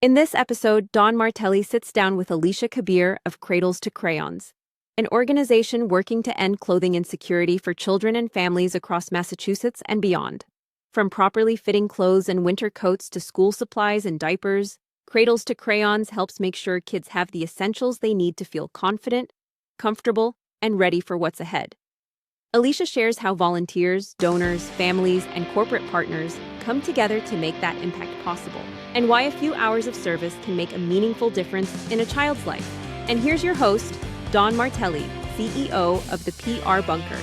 In this episode, Don Martelli sits down with Alicia Kabir of Cradles to Crayons, an organization working to end clothing insecurity for children and families across Massachusetts and beyond. From properly fitting clothes and winter coats to school supplies and diapers, Cradles to Crayons helps make sure kids have the essentials they need to feel confident, comfortable, and ready for what's ahead. Alicia shares how volunteers, donors, families, and corporate partners come together to make that impact possible, and why a few hours of service can make a meaningful difference in a child's life. And here's your host, Don Martelli, CEO of the PR Bunker.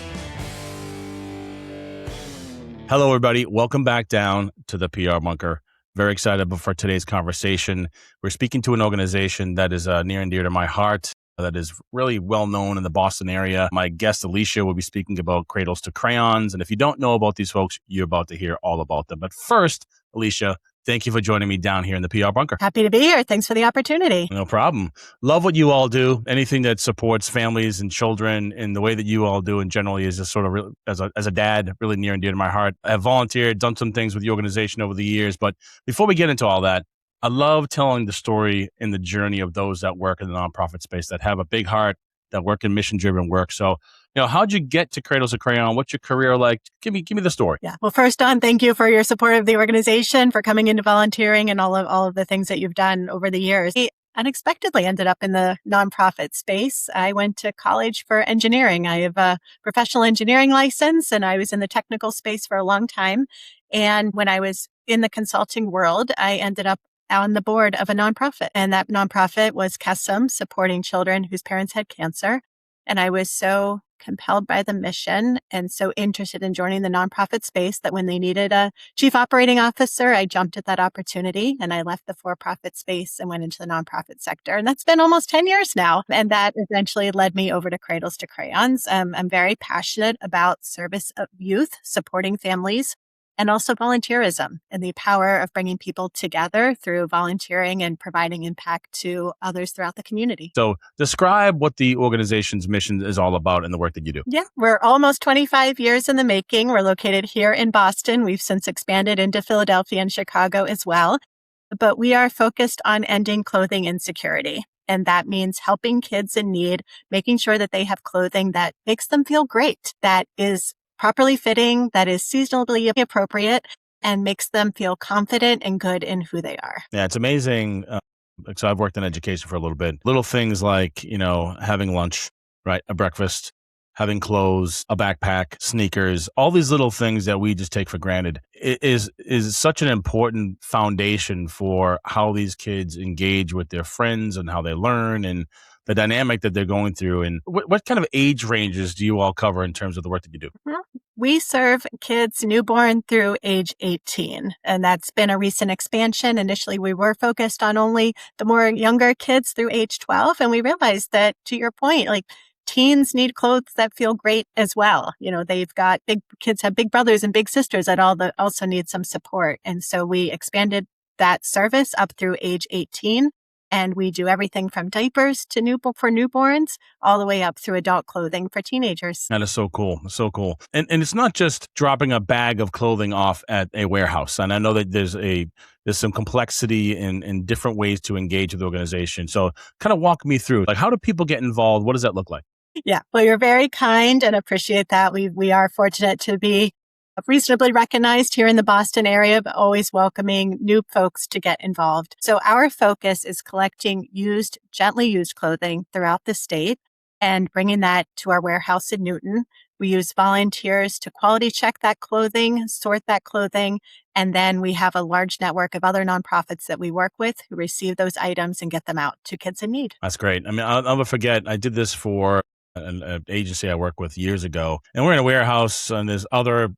Hello, everybody. Welcome back down to the PR Bunker. Very excited for today's conversation. We're speaking to an organization that is near and dear to my heart, that is really well known in the Boston area. My guest, Alicia, will be speaking about Cradles to Crayons. And if you don't know about these folks, you're about to hear all about them. But first, Alicia, thank you for joining me down here in the PR Bunker. Happy to be here. Thanks for the opportunity. No problem. Love what you all do. Anything that supports families and children in the way that you all do, and generally is just sort of, as a dad, really near and dear to my heart. I've volunteered, done some things with the organization over the years. But before we get into all that, I love telling the story and the journey of those that work in the nonprofit space, that have a big heart, that work in mission-driven work. So, how'd you get to Cradles of Crayon? What's your career like? Give me the story. Yeah. Well, first, Don, thank you for your support of the organization, for coming into volunteering and all of the things that you've done over the years. I unexpectedly ended up in the nonprofit space. I went to college for engineering. I have a professional engineering license, and I was in the technical space for a long time. And when I was in the consulting world, I ended up on the board of a nonprofit. And that nonprofit was CASM, supporting children whose parents had cancer. And I was so compelled by the mission and so interested in joining the nonprofit space that when they needed a chief operating officer, I jumped at that opportunity and I left the for-profit space and went into the nonprofit sector. And that's been almost 10 years now. And that eventually led me over to Cradles to Crayons. I'm very passionate about service of youth, supporting families, and also volunteerism and the power of bringing people together through volunteering and providing impact to others throughout the community. So describe what the organization's mission is all about and the work that you do. Yeah, we're almost 25 years in the making. We're located here in Boston. We've since expanded into Philadelphia and Chicago as well. But we are focused on ending clothing insecurity. And that means helping kids in need, making sure that they have clothing that makes them feel great, that is properly fitting, that is seasonally appropriate, and makes them feel confident and good in who they are. Yeah, it's amazing. So I've worked in education for a little bit. Little things like, having lunch, right? A breakfast, having clothes, a backpack, sneakers, all these little things that we just take for granted is such an important foundation for how these kids engage with their friends and how they learn and the dynamic that they're going through. And what kind of age ranges do you all cover in terms of the work that you do? We serve kids newborn through age 18, and that's been a recent expansion. Initially, we were focused on only the more younger kids through age 12, and we realized that, to your point, teens need clothes that feel great as well. They've got kids have big brothers and big sisters that also need some support. And so we expanded that service up through age 18. And we do everything from diapers to for newborns all the way up through adult clothing for teenagers. That is so cool. So cool. And it's not just dropping a bag of clothing off at a warehouse. And I know that there's some complexity in different ways to engage with the organization. So kind of walk me through, how do people get involved? What does that look like? Yeah, well, you're very kind and appreciate that. We are fortunate to be reasonably recognized here in the Boston area, but always welcoming new folks to get involved. So our focus is collecting gently used clothing throughout the state and bringing that to our warehouse in Newton. We use volunteers to quality check that clothing, sort that clothing, and then we have a large network of other nonprofits that we work with who receive those items and get them out to kids in need. That's great. I mean, I'll never forget, I did this for an agency I worked with years ago, and we're in a warehouse and there's other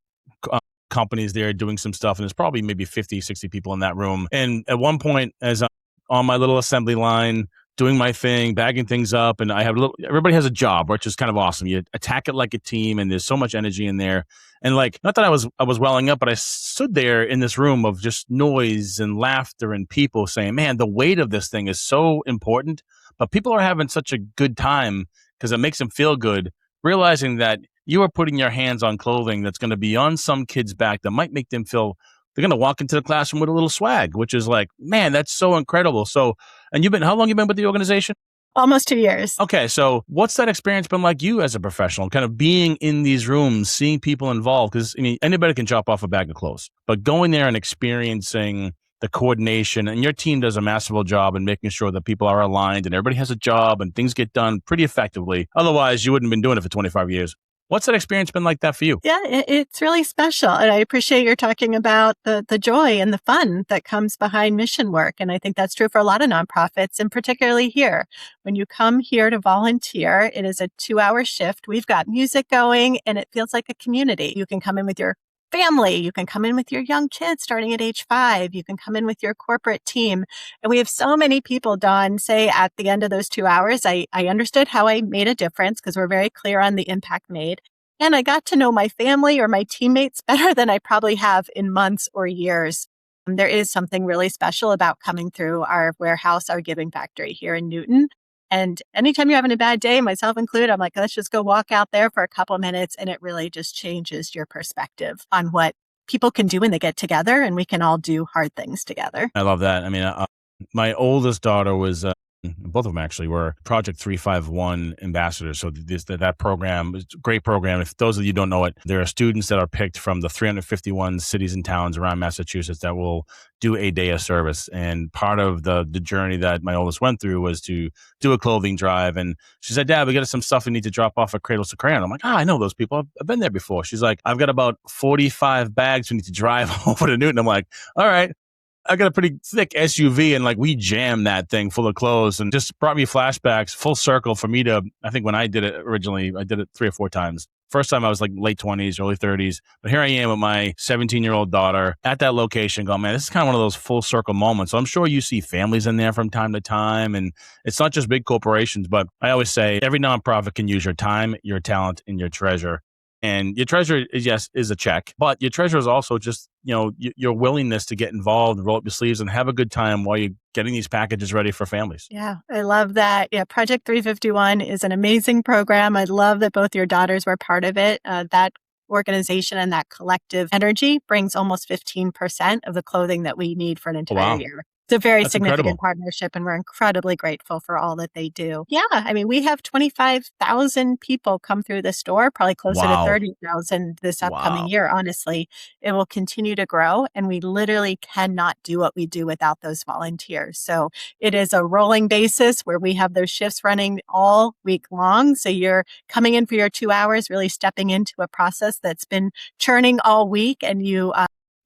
companies there doing some stuff, and there's probably maybe 50, 60 people in that room. And at one point, as I'm on my little assembly line, doing my thing, bagging things up, and everybody has a job, which is kind of awesome. You attack it like a team, and there's so much energy in there. And not that I was welling up, but I stood there in this room of just noise and laughter and people saying, man, the weight of this thing is so important, but people are having such a good time because it makes them feel good, realizing that you are putting your hands on clothing that's going to be on some kid's back that might make them feel they're going to walk into the classroom with a little swag, which is like, man, that's so incredible. So, and how long you been with the organization? Almost 2 years. Okay, so what's that experience been like you as a professional, kind of being in these rooms, seeing people involved? Because, I mean, anybody can drop off a bag of clothes, but going there and experiencing the coordination, and your team does a masterful job in making sure that people are aligned and everybody has a job and things get done pretty effectively. Otherwise, you wouldn't have been doing it for 25 years. What's that experience been like that for you? Yeah, it's really special. And I appreciate you're talking about the joy and the fun that comes behind mission work. And I think that's true for a lot of nonprofits, and particularly here. When you come here to volunteer, it is a 2-hour shift. We've got music going and it feels like a community. You can come in with your family. You can come in with your young kids starting at age 5. You can come in with your corporate team. And we have so many people, Dawn, say at the end of those 2 hours, I understood how I made a difference because we're very clear on the impact made. And I got to know my family or my teammates better than I probably have in months or years. There is something really special about coming through our warehouse, our giving factory here in Newton. And anytime you're having a bad day, myself included, I'm like, let's just go walk out there for a couple of minutes. And it really just changes your perspective on what people can do when they get together, and we can all do hard things together. I love that. I mean, my oldest daughter was, both of them actually were Project 351 ambassadors. So that program is a great program. If those of you who don't know it, there are students that are picked from the 351 cities and towns around Massachusetts that will do a day of service. And part of the journey that my oldest went through was to do a clothing drive. And she said, Dad, we got some stuff we need to drop off at Cradles to Crayons. I'm like, I know those people. I've been there before. She's like, I've got about 45 bags we need to drive over to Newton. I'm like, all right. I got a pretty thick SUV, and like we jammed that thing full of clothes, and just brought me flashbacks full circle for me to, I think when I did it originally, I did it 3 or 4 times. First time I was like late 20s, early 30s, but here I am with my 17-year-old daughter at that location going, man, this is kind of one of those full circle moments. So I'm sure you see families in there from time to time, and it's not just big corporations, but I always say every nonprofit can use your time, your talent, and your treasure. And your treasure is a check, but your treasure is also just, your willingness to get involved and roll up your sleeves and have a good time while you're getting these packages ready for families. Yeah, I love that. Yeah, Project 351 is an amazing program. I love that both your daughters were part of it. That organization and that collective energy brings almost 15% of the clothing that we need for an entire year. It's a very significant partnership, and we're incredibly grateful for all that they do. Yeah, I mean, we have 25,000 people come through the store, probably closer to 30,000 this upcoming year. Honestly, it will continue to grow, and we literally cannot do what we do without those volunteers. So it is a rolling basis where we have those shifts running all week long. So you're coming in for your 2 hours, really stepping into a process that's been churning all week, and you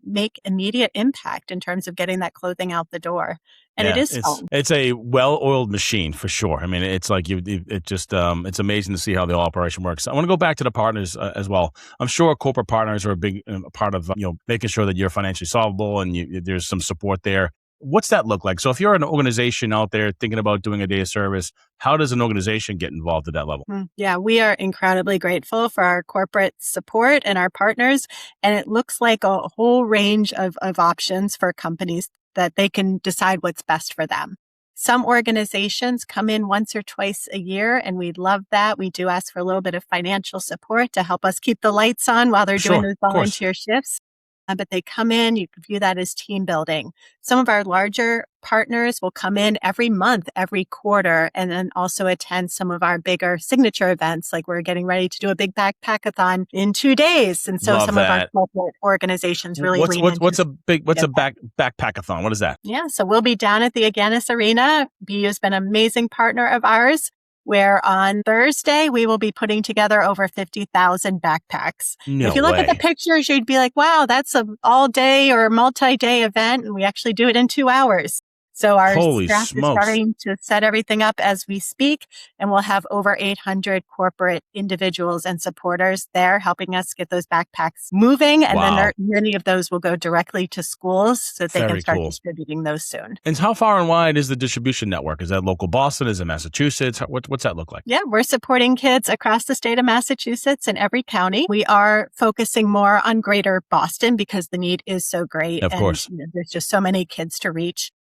make immediate impact in terms of getting that clothing out the door. And it is fun. It's a well-oiled machine for sure. I mean, it's like it's amazing to see how the whole operation works. I want to go back to the partners as well. I'm sure corporate partners are a big part of making sure that you're financially solvable and there's some support there. What's that look like? So if you're an organization out there thinking about doing a day of service, how does an organization get involved at that level? Yeah, we are incredibly grateful for our corporate support and our partners. And it looks like a whole range of options for companies that they can decide what's best for them. Some organizations come in once or twice a year, and we love that. We do ask for a little bit of financial support to help us keep the lights on while they're doing those volunteer shifts. But they come in, you can view that as team building. Some of our larger partners will come in every month, every quarter, and then also attend some of our bigger signature events. Like we're getting ready to do a big backpackathon in 2 days. And so some of our corporate organizations really what's a backpackathon? What is that? Yeah, so we'll be down at the Agganis Arena. BU has been an amazing partner of ours, where on Thursday, we will be putting together over 50,000 backpacks. No if you look way. at the pictures, you'd be like, wow, that's an all-day or multi-day event, and we actually do it in 2 hours. So our staff is starting to set everything up as we speak, and we'll have over 800 corporate individuals and supporters there helping us get those backpacks moving. And then many of those will go directly to schools so that they can start distributing those soon. And how far and wide is the distribution network? Is that local Boston? Is it Massachusetts? What's that look like? Yeah, we're supporting kids across the state of Massachusetts in every county. We are focusing more on greater Boston because the need is so great. Of course. There's just so many kids to reach.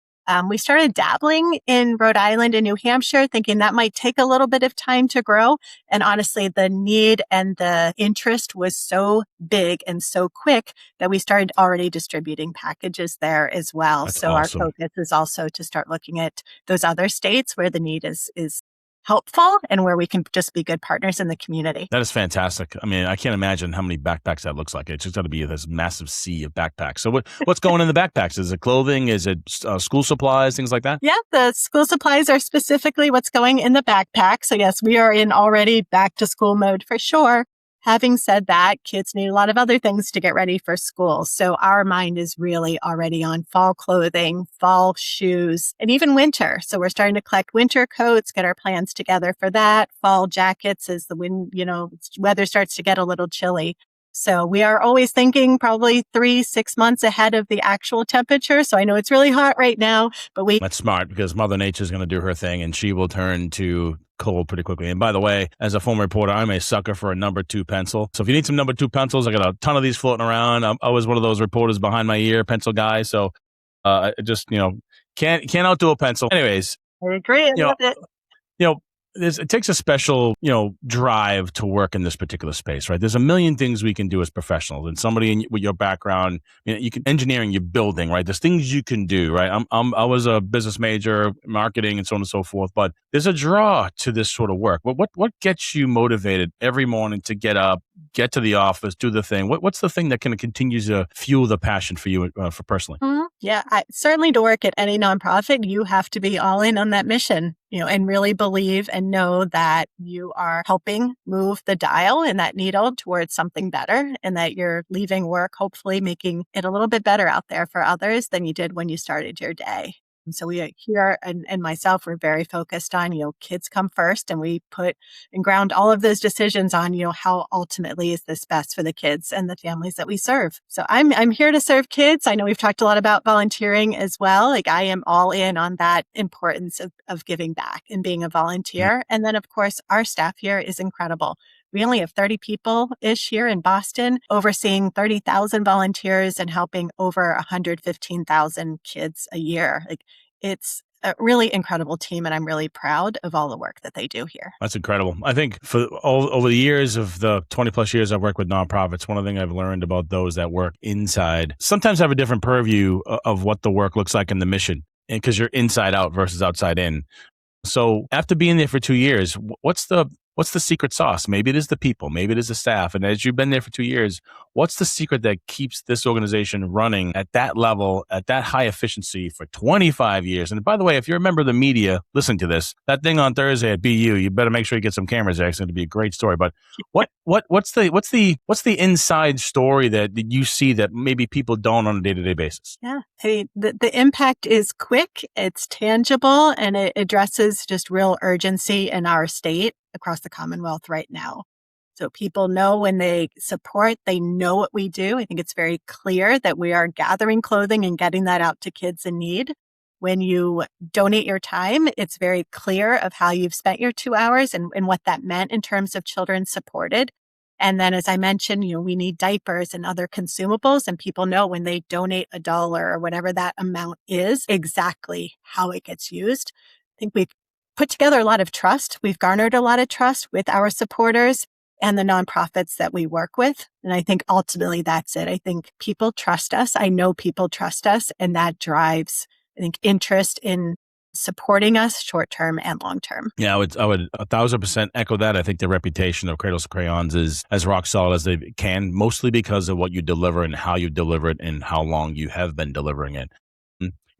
We started dabbling in Rhode Island and New Hampshire, thinking that might take a little bit of time to grow. And honestly, the need and the interest was so big and so quick that we started already distributing packages there as well. That's so awesome. Our focus is also to start looking at those other states where the need is helpful and where we can just be good partners in the community. That is fantastic. I mean, I can't imagine how many backpacks that looks like. It's just got to be this massive sea of backpacks. So what's going in the backpacks? Is it clothing? Is it school supplies, things like that? Yeah, the school supplies are specifically what's going in the backpack. So yes, we are in already back to school mode for sure. Having said that, kids need a lot of other things to get ready for school. So our mind is really already on fall clothing, fall shoes, and even winter. So we're starting to collect winter coats, get our plans together for that, fall jackets as the weather starts to get a little chilly. So we are always thinking probably 3-6 months ahead of the actual temperature. So I know it's really hot right now, but That's smart because Mother Nature is going to do her thing and she will turn to cold pretty quickly. And by the way, as a former reporter, I'm a sucker for a number 2 pencil. So if you need some number 2 pencils, I got a ton of these floating around. I was one of those reporters behind my ear pencil guy. So I just, can't outdo a pencil. Anyways. I agree. I love it. It takes a special, drive to work in this particular space, right? There's a million things we can do as professionals, and somebody with your background, you can engineering, you're building, right? There's things you can do, right? I was a business major, marketing, and so on and so forth. But there's a draw to this sort of work. What gets you motivated every morning to get up, get to the office, do the thing? What's the thing that can continue to fuel the passion for you, for personally? Mm-hmm. Yeah, certainly to work at any nonprofit, you have to be all in on that mission, and really believe and know that you are helping move the dial and that needle towards something better, and that you're leaving work, hopefully making it a little bit better out there for others than you did when you started your day. And so we here and myself, we're very focused on, kids come first, and we put and ground all of those decisions on, how ultimately is this best for the kids and the families that we serve. So I'm here to serve kids. I know we've talked a lot about volunteering as well. Like I am all in on that importance of giving back and being a volunteer. Mm-hmm. And then of course, our staff here is incredible. We only have 30 people-ish here in Boston, overseeing 30,000 volunteers and helping over 115,000 kids a year. It's a really incredible team, and I'm really proud of all the work that they do here. That's incredible. I think for over the years of the 20 plus years I've worked with nonprofits, one of the things I've learned about those that work inside sometimes have a different purview of what the work looks like in the mission, and because you're inside out versus outside in. So after being there for 2 years, what's the secret sauce? Maybe it is the people, maybe it is the staff. And as you've been there for 2 years, what's the secret that keeps this organization running at that level, at that high efficiency for 25 years? And by the way, if you're a member of the media, listen to this. That thing on Thursday at BU, you better make sure you get some cameras there. It's going to be a great story. But what's the inside story that you see that maybe people don't on a day-to-day basis? Yeah, the impact is quick, it's tangible, and it addresses just real urgency in our state across the Commonwealth right now. So people know when they support, they know what we do. I think it's very clear that we are gathering clothing and getting that out to kids in need. When you donate your time, it's very clear of how you've spent your 2 hours and what that meant in terms of children supported. And then, as I mentioned, we need diapers and other consumables, and people know when they donate $1 or whatever that amount is, exactly how it gets used. I think we've put together a lot of trust. We've garnered a lot of trust with our supporters and the nonprofits that we work with. And I think ultimately that's it. I think people trust us. I know people trust us, and that drives, I think, interest in supporting us short-term and long-term. Yeah, I would 1,000% echo that. I think the reputation of Cradles to Crayons is as rock solid as they can, mostly because of what you deliver and how you deliver it and how long you have been delivering it.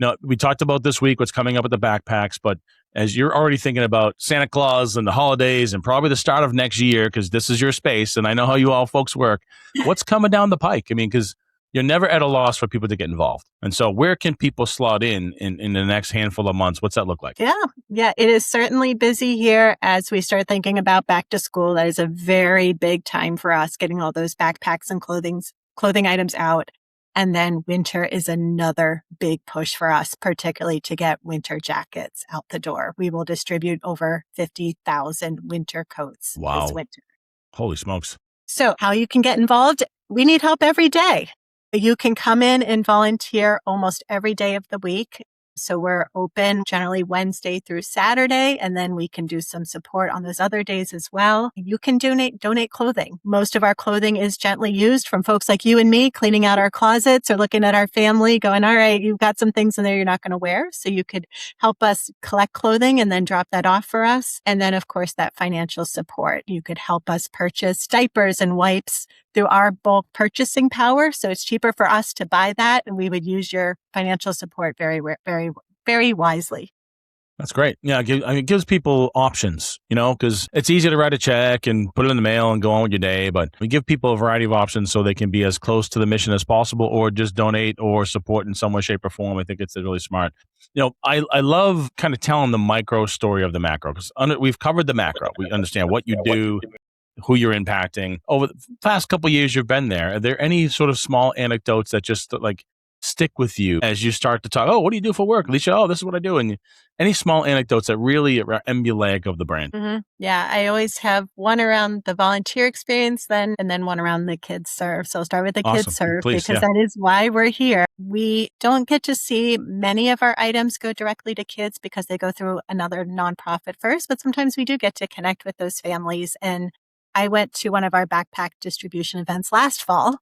Now, we talked about this week, what's coming up with the backpacks, but as you're already thinking about Santa Claus and the holidays and probably the start of next year, because this is your space, and I know how you all folks work, what's coming down the pike? I mean, because you're never at a loss for people to get involved. And so where can people slot in the next handful of months? What's that look like? Yeah, it is certainly busy here as we start thinking about back to school. That is a very big time for us, getting all those backpacks and clothing items out. And then winter is another big push for us, particularly to get winter jackets out the door. We will distribute over 50,000 winter coats this winter. Holy smokes. So how you can get involved? We need help every day. You can come in and volunteer almost every day of the week. So we're open generally Wednesday through Saturday, and then we can do some support on those other days as well. You can donate clothing. Most of our clothing is gently used from folks like you and me cleaning out our closets or looking at our family going, all right, you've got some things in there you're not going to wear. So you could help us collect clothing and then drop that off for us. And then, of course, that financial support. You could help us purchase diapers and wipes through our bulk purchasing power. So it's cheaper for us to buy that. And we would use your financial support very, very, very wisely. That's great. Yeah, it gives people options, because it's easy to write a check and put it in the mail and go on with your day. But we give people a variety of options so they can be as close to the mission as possible or just donate or support in some way, shape, or form. I think it's really smart. I love kind of telling the micro story of the macro because we've covered the macro. We understand what you do, who you're impacting. Over the past couple of years you've been there, are there any sort of small anecdotes that just stick with you as you start to talk? Oh, what do you do for work, Alicia? Oh, this is what I do. And any small anecdotes that really are emblematic of the brand? Mm-hmm. Yeah, I always have one around the volunteer experience and then one around the kids serve. So I'll start with the Awesome. kids serve Please, because that is why we're here. We don't get to see many of our items go directly to kids because they go through another nonprofit first, but sometimes we do get to connect with those families. And I went to one of our backpack distribution events last fall,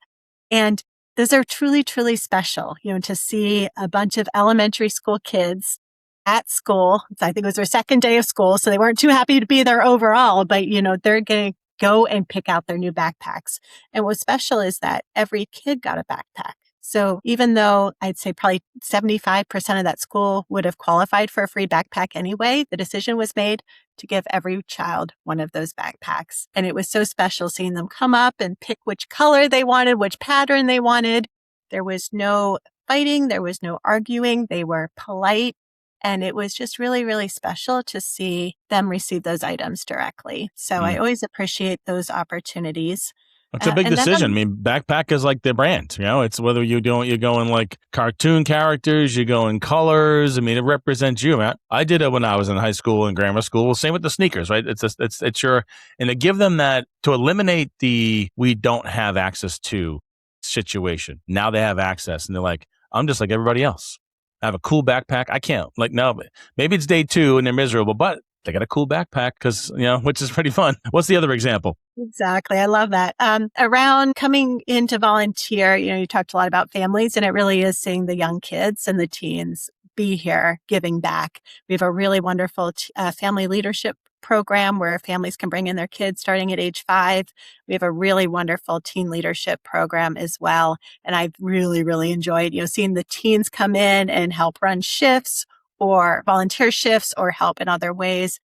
and those are truly, truly special, to see a bunch of elementary school kids at school. I think it was their second day of school, so they weren't too happy to be there overall, but, they're going to go and pick out their new backpacks. And what's special is that every kid got a backpack. So even though I'd say probably 75% of that school would have qualified for a free backpack anyway, the decision was made to give every child one of those backpacks. And it was so special seeing them come up and pick which color they wanted, which pattern they wanted. There was no fighting. There was no arguing. They were polite. And it was just really, really special to see them receive those items directly. So I always appreciate those opportunities. It's a big decision. Backpack is like the brand. It's whether you're going like cartoon characters, you go in colors. It represents you, man. I did it when I was in high school and grammar school. Same with the sneakers, right? It's your, and to give them that, to eliminate the we don't have access to situation. Now they have access, and they're like, I'm just like everybody else. I have a cool backpack. I can't no, maybe it's day 2 and they're miserable, but they got a cool backpack because, which is pretty fun. What's the other example? Exactly. I love that. Around coming in to volunteer, you talked a lot about families, and it really is seeing the young kids and the teens be here giving back. We have a really wonderful family leadership program where families can bring in their kids starting at age 5. We have a really wonderful teen leadership program as well. And I've really, really enjoyed, seeing the teens come in and help run shifts or volunteer shifts or help in other ways.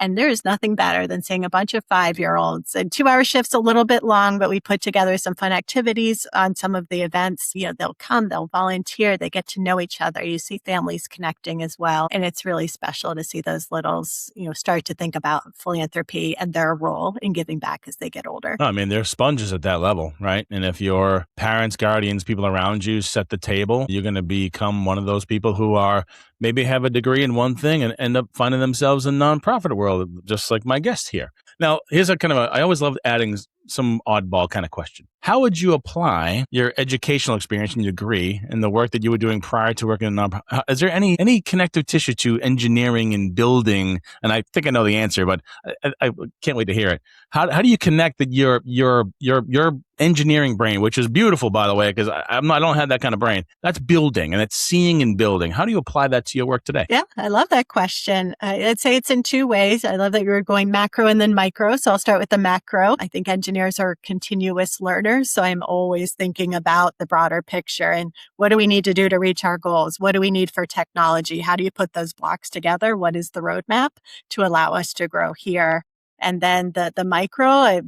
And there is nothing better than seeing a bunch of 5-year-olds and 2-hour shifts, a little bit long, but we put together some fun activities on some of the events. They'll come, they'll volunteer, they get to know each other. You see families connecting as well. And it's really special to see those littles, start to think about philanthropy and their role in giving back as they get older. They're sponges at that level, right? And if your parents, guardians, people around you set the table, you're going to become one of those people who are maybe have a degree in one thing and end up finding themselves in nonprofit world, just like my guest here. Now, here's I always love adding some oddball kind of question. How would you apply your educational experience and your degree and the work that you were doing prior to working in nonprofit? Is there any connective tissue to engineering and building? And I think I know the answer, but I can't wait to hear it. How do you connect that your engineering brain, which is beautiful, by the way, because I don't have that kind of brain. That's building and it's seeing and building. How do you apply that to your work today? Yeah, I love that question. I'd say it's in 2 ways. I love that you were going macro and then micro. So I'll start with the macro. I think engineers are continuous learners. So I'm always thinking about the broader picture and what do we need to do to reach our goals? What do we need for technology? How do you put those blocks together? What is the roadmap to allow us to grow here? And then the micro, I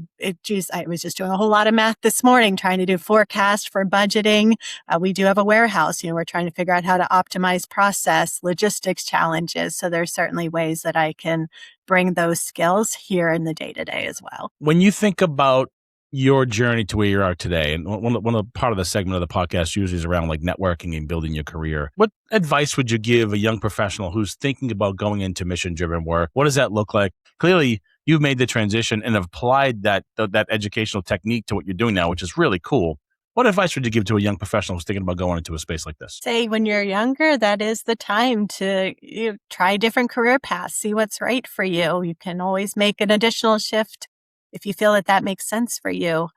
was just doing a whole lot of math this morning, trying to do forecast for budgeting. We do have a warehouse, we're trying to figure out how to optimize process, logistics challenges. So there's certainly ways that I can bring those skills here in the day-to-day as well. When you think about your journey to where you are today, and one of the part of the segment of the podcast usually is around like networking and building your career. What advice would you give a young professional who's thinking about going into mission-driven work? What does that look like? Clearly, you've made the transition and have applied that educational technique to what you're doing now, which is really cool. What advice would you give to a young professional who's thinking about going into a space like this? Say when you're younger, that is the time to try different career paths, see what's right for you. You can always make an additional shift if you feel that makes sense for you.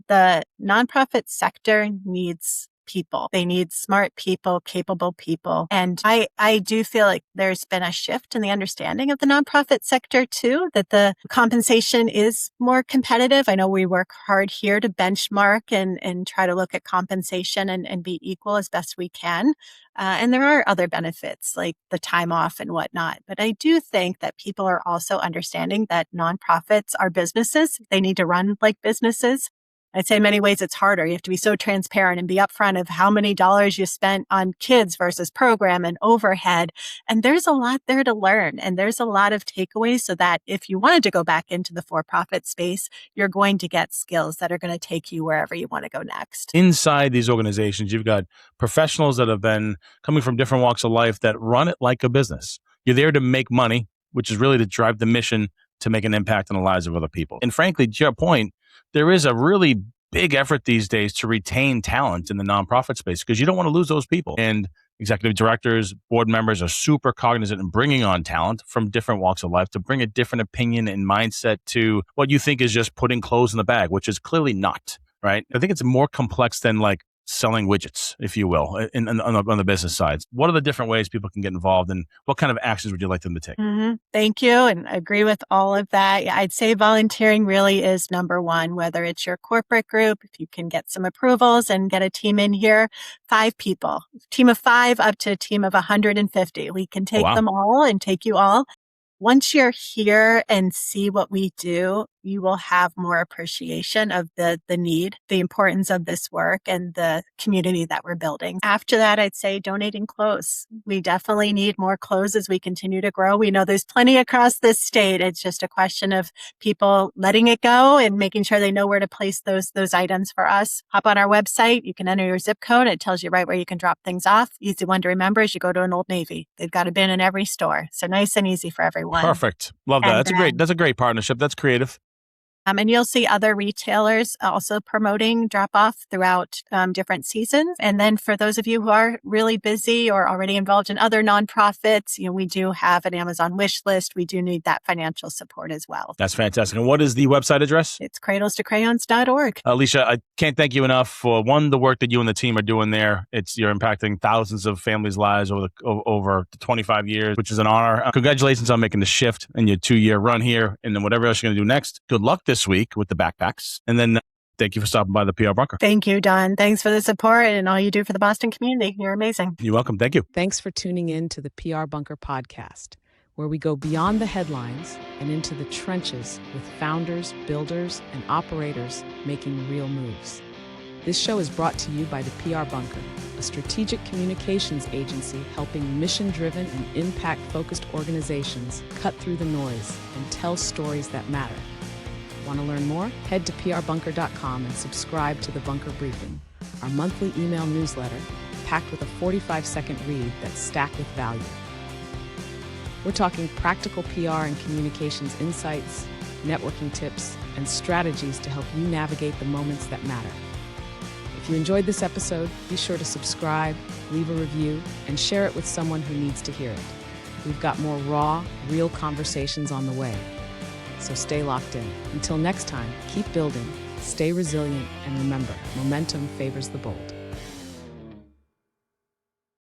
The nonprofit sector needs people. They need smart people, capable people. And I do feel like there's been a shift in the understanding of the nonprofit sector too, that the compensation is more competitive. I know we work hard here to benchmark and try to look at compensation and be equal as best we can. And there are other benefits like the time off and whatnot. But I do think that people are also understanding that nonprofits are businesses. They need to run like businesses. I'd say in many ways it's harder. You have to be so transparent and be upfront of how many dollars you spent on kids versus program and overhead. And there's a lot there to learn. And there's a lot of takeaways so that if you wanted to go back into the for-profit space, you're going to get skills that are going to take you wherever you want to go next. Inside these organizations, you've got professionals that have been coming from different walks of life that run it like a business. You're there to make money, which is really to drive the mission to make an impact on the lives of other people. And frankly, to your point, there is a really big effort these days to retain talent in the nonprofit space because you don't want to lose those people. And executive directors, board members are super cognizant in bringing on talent from different walks of life to bring a different opinion and mindset to what you think is just putting clothes in the bag, which is clearly not, right? I think it's more complex than like selling widgets, if you will, on the business side. What are the different ways people can get involved and what kind of actions would you like them to take? Mm-hmm. Thank you. And I agree with all of that. I'd say volunteering really is number one, whether it's your corporate group, if you can get some approvals and get a team in here, 5 people, team of 5 up to a team of 150. We can take them all and take you all. Once you're here and see what we do, you will have more appreciation of the need, the importance of this work and the community that we're building. After that, I'd say donating clothes. We definitely need more clothes as we continue to grow. We know there's plenty across this state. It's just a question of people letting it go and making sure they know where to place those items for us. Hop on our website. You can enter your zip code. It tells you right where you can drop things off. Easy one to remember is you go to an Old Navy. They've got a bin in every store. So nice and easy for everyone. Perfect. Love that. That's a great partnership. That's creative. And you'll see other retailers also promoting drop-off throughout different seasons. And then for those of you who are really busy or already involved in other nonprofits, we do have an Amazon wish list. We do need that financial support as well. That's fantastic. And what is the website address? It's cradlestocrayons.org. Alicia, I can't thank you enough for, one, the work that you and the team are doing there. You're impacting thousands of families' lives over 25 years, which is an honor. Congratulations on making the shift in your 2-year run here. And then whatever else you're going to do next, good luck this week with the backpacks. And then thank you for stopping by the PR Bunker. Thank you, Don. Thanks for the support and all you do for the Boston community. You're amazing. You're welcome. Thank you. Thanks for tuning in to the PR Bunker podcast, where we go beyond the headlines and into the trenches with founders, builders, and operators making real moves. This show is brought to you by the PR Bunker, a strategic communications agency helping mission-driven and impact-focused organizations cut through the noise and tell stories that matter. Want to learn more? Head to prbunker.com and subscribe to The Bunker Briefing, our monthly email newsletter packed with a 45-second read that's stacked with value. We're talking practical PR and communications insights, networking tips, and strategies to help you navigate the moments that matter. If you enjoyed this episode, be sure to subscribe, leave a review, and share it with someone who needs to hear it. We've got more raw, real conversations on the way. So stay locked in. Until next time, keep building, stay resilient, and remember, momentum favors the bold.